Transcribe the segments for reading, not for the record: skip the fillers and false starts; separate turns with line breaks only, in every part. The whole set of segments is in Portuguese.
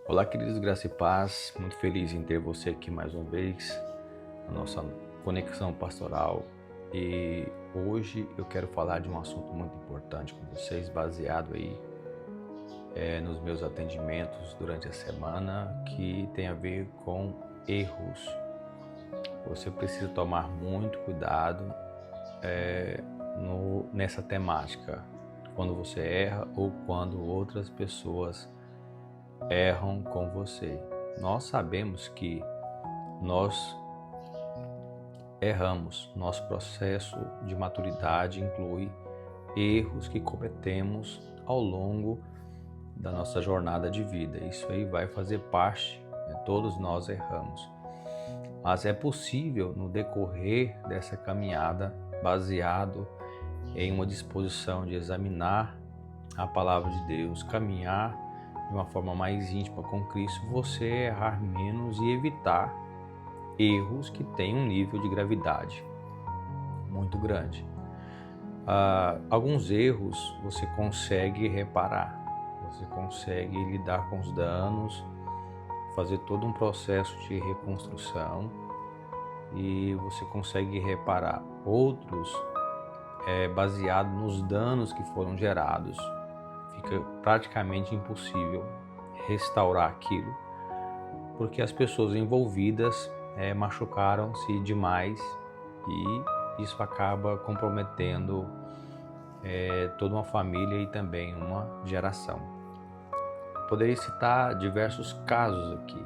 Olá, queridos, graça e paz. Muito feliz em ter você aqui mais uma vez na nossa conexão pastoral. E hoje eu quero falar de um assunto muito importante com vocês, baseado aí nos meus atendimentos durante a semana, que tem a ver com erros. Você precisa tomar muito cuidado nessa temática, quando você erra ou quando outras pessoas erram com você. Nós sabemos que nós erramos. Nosso processo de maturidade inclui erros que cometemos ao longo da nossa jornada de vida. Isso aí vai fazer parte, né? Todos nós erramos. Mas é possível, no decorrer dessa caminhada, baseado em uma disposição de examinar a palavra de Deus, caminhar de uma forma mais íntima com Cristo, você errar menos e evitar erros que têm um nível de gravidade muito grande. Alguns erros você consegue reparar, você consegue lidar com os danos, fazer todo um processo de reconstrução e você consegue reparar. Outros, baseado nos danos que foram gerados, fica praticamente impossível restaurar aquilo, porque as pessoas envolvidas machucaram-se demais e isso acaba comprometendo toda uma família e também uma geração. Poderia citar diversos casos aqui,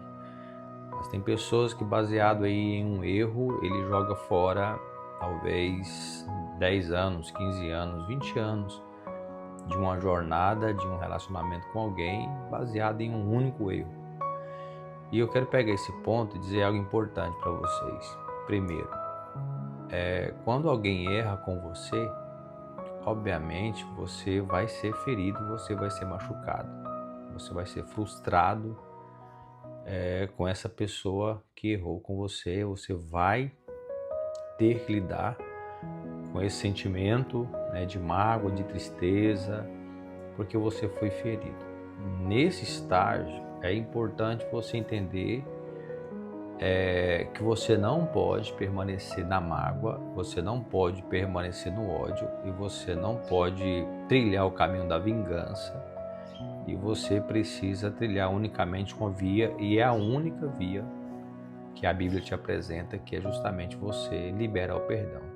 mas tem pessoas que, baseado aí em um erro, ele joga fora talvez 10 anos, 15 anos, 20 anos de uma jornada, de um relacionamento com alguém, baseado em um único erro. E eu quero pegar esse ponto e dizer algo importante para vocês. Primeiro, quando alguém erra com você, obviamente você vai ser ferido, você vai ser machucado, você vai ser frustrado com essa pessoa que errou com você. Você vai ter que lidar com esse sentimento, de mágoa, de tristeza, porque você foi ferido. Nesse estágio, é importante você entender que você não pode permanecer na mágoa, você não pode permanecer no ódio e você não pode trilhar o caminho da vingança, e você precisa trilhar unicamente uma via, e é a única via que a Bíblia te apresenta, que é justamente você liberar o perdão.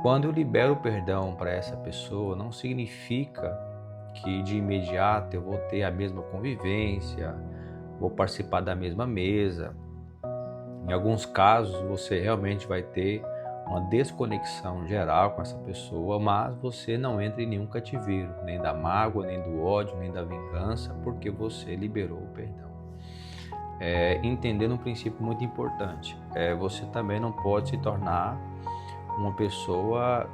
Quando eu libero o perdão para essa pessoa, não significa que de imediato eu vou ter a mesma convivência, vou participar da mesma mesa. Em alguns casos você realmente vai ter uma desconexão geral com essa pessoa, mas você não entra em nenhum cativeiro, nem da mágoa, nem do ódio, nem da vingança, porque você liberou o perdão. Entendendo um princípio muito importante, você também não pode se tornar uma pessoa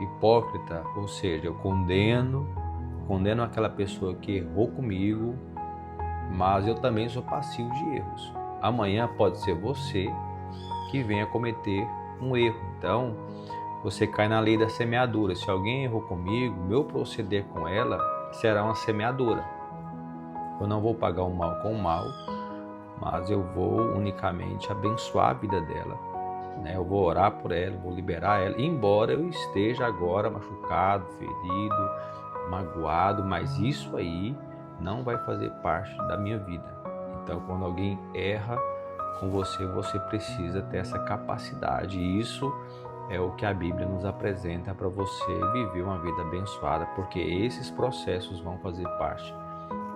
hipócrita, ou seja, eu condeno aquela pessoa que errou comigo, mas eu também sou passivo de erros. Amanhã pode ser você que venha cometer um erro. Então, você cai na lei da semeadura. Se alguém errou comigo, meu proceder com ela será uma semeadura. Eu não vou pagar o mal com o mal, mas eu vou unicamente abençoar a vida dela. Eu vou orar por ela, vou liberar ela, embora eu esteja agora machucado, ferido, magoado, mas isso aí não vai fazer parte da minha vida. Então, quando alguém erra com você, você precisa ter essa capacidade, e isso é o que a Bíblia nos apresenta para você viver uma vida abençoada, porque esses processos vão fazer parte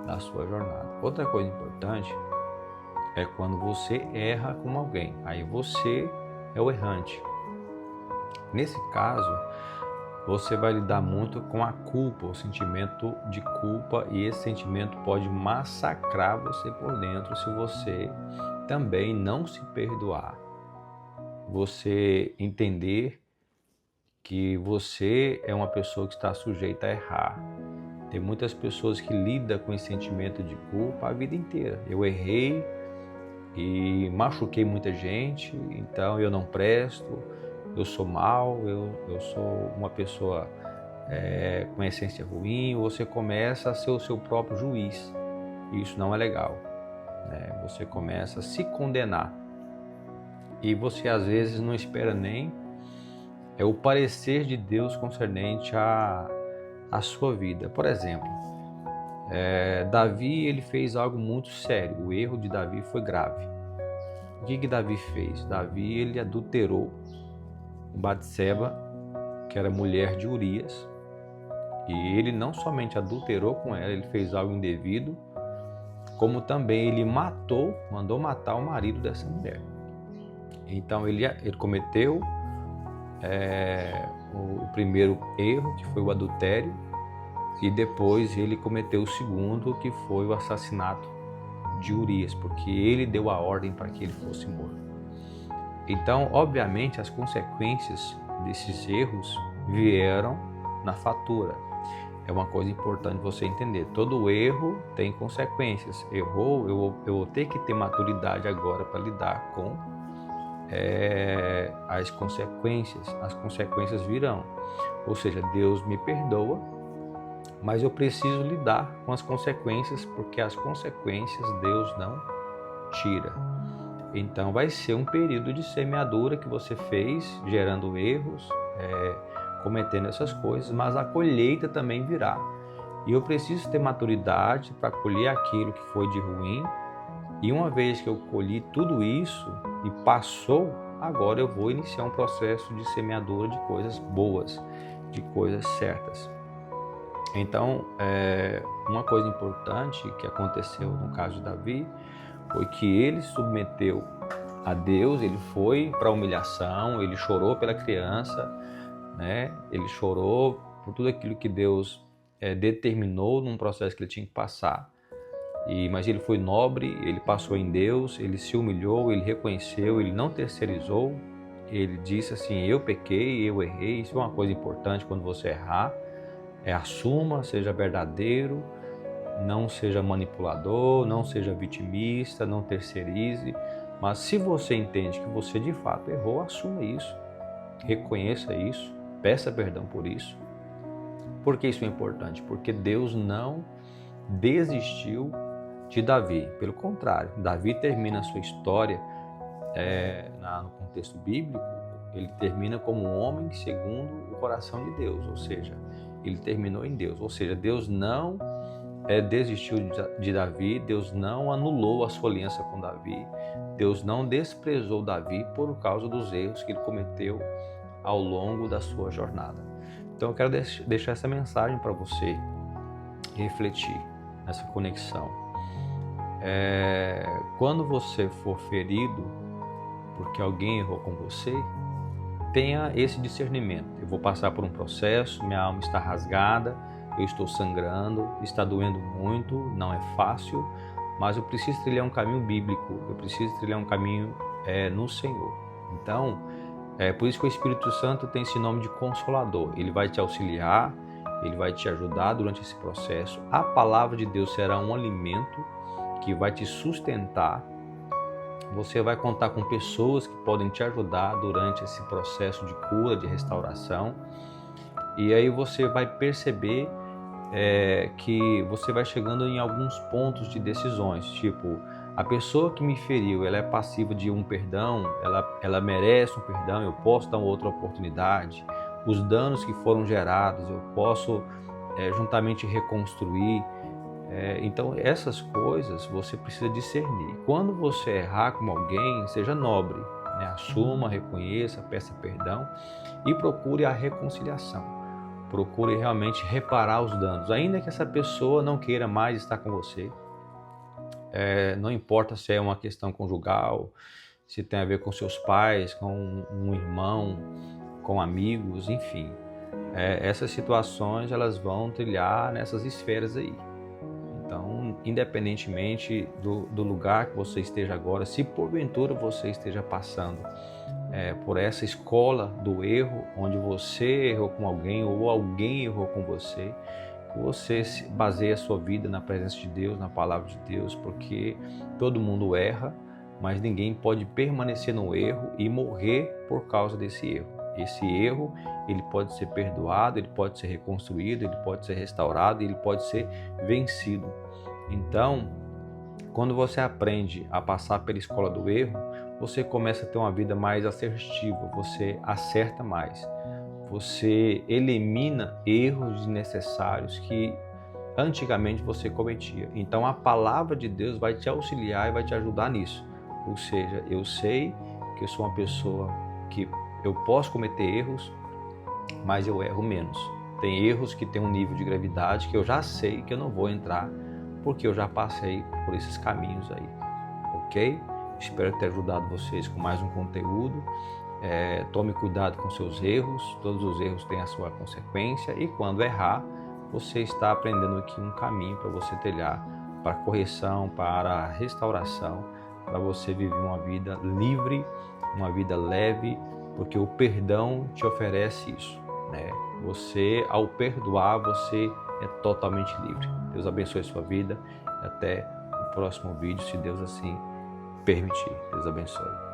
da sua jornada. Outra coisa importante é quando você erra com alguém, aí você é o errante. Nesse caso, você vai lidar muito com a culpa, o sentimento de culpa, e esse sentimento pode massacrar você por dentro se você também não se perdoar. Você entender que você é uma pessoa que está sujeita a errar. Tem muitas pessoas que lidam com esse sentimento de culpa a vida inteira. Eu errei e machuquei muita gente, então eu não presto, eu sou mau, eu sou uma pessoa com essência ruim. Você começa a ser o seu próprio juiz. e isso não é legal, né? Você começa a se condenar e você às vezes não espera nem o parecer de Deus concernente à sua vida. Por exemplo, Davi ele fez algo muito sério. O erro de Davi foi grave. O que Davi fez? Davi ele adulterou Batseba, que era mulher de Urias, e ele não somente adulterou com ela, ele fez algo indevido, como também ele mandou matar o marido dessa mulher. Então ele cometeu o primeiro erro, que foi o adultério, e depois ele cometeu o segundo, que foi o assassinato de Urias, porque ele deu a ordem para que ele fosse morto. Então, obviamente, as consequências desses erros vieram na fatura. É uma coisa importante você entender. Todo erro tem consequências. Errou, eu vou ter que ter maturidade agora para lidar com as consequências. As consequências virão. Ou seja, Deus me perdoa, mas eu preciso lidar com as consequências, porque as consequências Deus não tira. Então vai ser um período de semeadura que você fez, gerando erros, cometendo essas coisas, mas a colheita também virá. E eu preciso ter maturidade para colher aquilo que foi de ruim. E uma vez que eu colhi tudo isso e passou, agora eu vou iniciar um processo de semeadura de coisas boas, de coisas certas. Então, uma coisa importante que aconteceu no caso de Davi foi que ele submeteu a Deus, ele foi para a humilhação, ele chorou pela criança, né? Ele chorou por tudo aquilo que Deus determinou num processo que ele tinha que passar. Mas ele foi nobre, ele passou em Deus, ele se humilhou, ele reconheceu, ele não terceirizou, ele disse assim: eu pequei, eu errei. Isso é uma coisa importante quando você errar. Assuma, seja verdadeiro, não seja manipulador, não seja vitimista, não terceirize. Mas se você entende que você de fato errou, assuma isso, reconheça isso, peça perdão por isso. Por que isso é importante? Porque Deus não desistiu de Davi. Pelo contrário, Davi termina a sua história no contexto bíblico, ele termina como um homem segundo o coração de Deus, ou seja, ele terminou em Deus, ou seja, Deus não desistiu de Davi, Deus não anulou a sua aliança com Davi, Deus não desprezou Davi por causa dos erros que ele cometeu ao longo da sua jornada. Então eu quero deixar essa mensagem para você refletir nessa conexão. Quando você for ferido porque alguém errou com você, tenha esse discernimento. Eu vou passar por um processo, minha alma está rasgada, eu estou sangrando, está doendo muito, não é fácil, mas eu preciso trilhar um caminho bíblico, eu preciso trilhar um caminho no Senhor. Então, por isso que o Espírito Santo tem esse nome de Consolador. Ele vai te auxiliar, ele vai te ajudar durante esse processo. A palavra de Deus será um alimento que vai te sustentar. Você vai contar com pessoas que podem te ajudar durante esse processo de cura, de restauração. E aí você vai perceber que você vai chegando em alguns pontos de decisões. Tipo, a pessoa que me feriu, ela é passiva de um perdão, ela merece um perdão, eu posso dar outra oportunidade. Os danos que foram gerados, eu posso juntamente reconstruir. Então essas coisas você precisa discernir. Quando você errar com alguém, seja nobre, né? Assuma, reconheça, peça perdão e procure a reconciliação. Procure realmente reparar os danos, ainda que essa pessoa não queira mais estar com você. Não importa se é uma questão conjugal, se tem a ver com seus pais, com um irmão, com amigos, enfim. Essas situações elas vão trilhar nessas esferas aí. Então, independentemente do lugar que você esteja agora, se porventura você esteja passando por essa escola do erro, onde você errou com alguém ou alguém errou com você, que você baseie a sua vida na presença de Deus, na palavra de Deus, porque todo mundo erra, mas ninguém pode permanecer no erro e morrer por causa desse erro. Esse erro, ele pode ser perdoado, ele pode ser reconstruído, ele pode ser restaurado, ele pode ser vencido. Então, quando você aprende a passar pela escola do erro, você começa a ter uma vida mais assertiva, você acerta mais, você elimina erros desnecessários que antigamente você cometia. Então a palavra de Deus vai te auxiliar e vai te ajudar nisso. Ou seja, eu sei que eu sou uma pessoa que eu posso cometer erros, mas eu erro menos. Tem erros que têm um nível de gravidade que eu já sei que eu não vou entrar, porque eu já passei por esses caminhos aí, ok? Espero ter ajudado vocês com mais um conteúdo. Tome cuidado com seus erros, todos os erros têm a sua consequência, e quando errar, você está aprendendo aqui um caminho para você trilhar, para correção, para restauração, para você viver uma vida livre, uma vida leve, porque o perdão te oferece isso, né? Você, ao perdoar, você é totalmente livre. Deus abençoe a sua vida e até o próximo vídeo, se Deus assim permitir. Deus abençoe.